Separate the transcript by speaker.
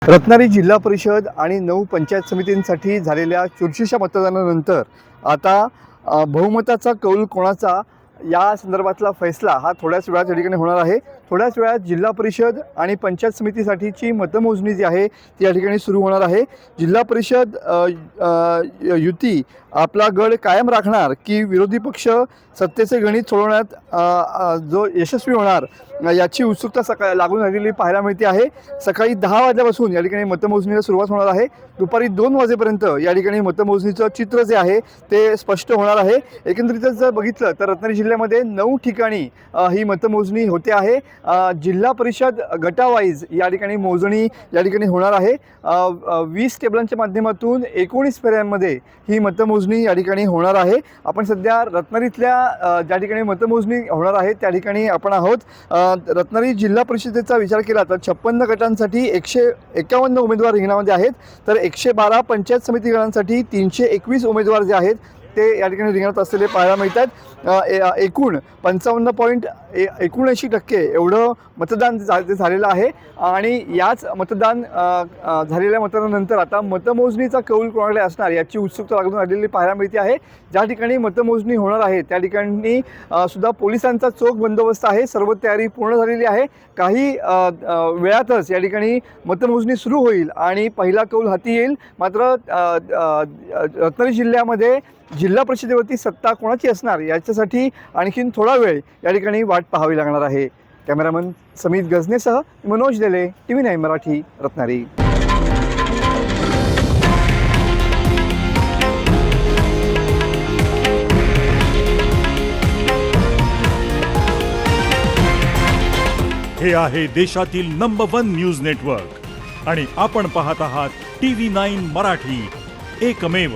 Speaker 1: रत्नागिरी जिल्हा परिषद आणि 9 पंचायत समितींसाठी झालेल्या चुरशीच्या मतदानानंतर आता बहुमताचा कौल कोणाचा या संदर्भातला फैसला हा थोड्याच वेळात या ठिकाणी होणार आहे। थोड्याच वेळात जिल्हा परिषद आणि पंचायत समितीसाठीची मतमोजणी जी आहे ती या ठिकाणी सुरू होणार आहे। जिल्हा परिषद युती आपला गड कायम राखणार की विरोधी पक्ष सत्तेचे गणित सोडवण्यात जो यशस्वी होणार याची उत्सुकता सकाळी लागून राहिलेली पाहायला मिळते आहे। सकाळी 10 वाजल्यापासून या ठिकाणी मतमोजणीला सुरुवात होणार आहे। दुपारी 2 वाजेपर्यंत या ठिकाणी मतमोजणीचं चित्र जे आहे ते स्पष्ट होणार आहे। एकंदरीतच जर बघितलं तर रत्नागिरी जिल्ह्यामध्ये 9 ठिकाणी ही मतमोजणी होते आहे। जिल्हा परिषद गटावाईज या ठिकाणी मोजणी या ठिकाणी होणार आहे। 20 टेबलांच्या माध्यमातून 19 फेऱ्यांमध्ये ही मतमोजणी या ठिकाणी होणार आहे। आपण सध्या रत्नागिरीतल्या ज्या ठिकाणी मतमोजणी होणार आहे त्या ठिकाणी आपण आहोत। रत्नागिरी जिल्हा परिषदेचा विचार केला तर 56 गटांसाठी 151 उमेदवार रिंगणामध्ये आहेत, तर 112 पंचायत समिती गटांसाठी 321 उमेदवार जे आहेत ते या ठिकाणी रिंगणात असलेले पाहायला मिळतात। एकूण 55.79% एवढं मतदान झालेलं आहे आणि याच मतदान झालेल्या मतदानानंतर आता मतमोजणीचा कौल कोणाकडे असणार याची उत्सुकता लागून आलेली पाहायला मिळते आहे। ज्या ठिकाणी मतमोजणी होणार आहे त्या ठिकाणी सुद्धा पोलिसांचा चोख बंदोबस्त आहे। सर्व तयारी पूर्ण झालेली आहे। काही वेळातच या ठिकाणी मतमोजणी सुरू होईल आणि पहिला कौल हाती येईल। मात्र रत्नागिरी जिल्ह्यामध्ये जिल्हा परिषदेवरती सत्ता कोणाची असणार याच्यासाठी आणखीन थोडा वेळ या ठिकाणी वाट पाहावी लागणार आहे। कॅमेरामन समीत गजनेसह मनोज देले, TV9 मराठी, रत्नागिरी।
Speaker 2: हे आहे देशातील नंबर 1 न्यूज नेटवर्क आणि आपण पाहत आहात TV9 मराठी, एकमेव।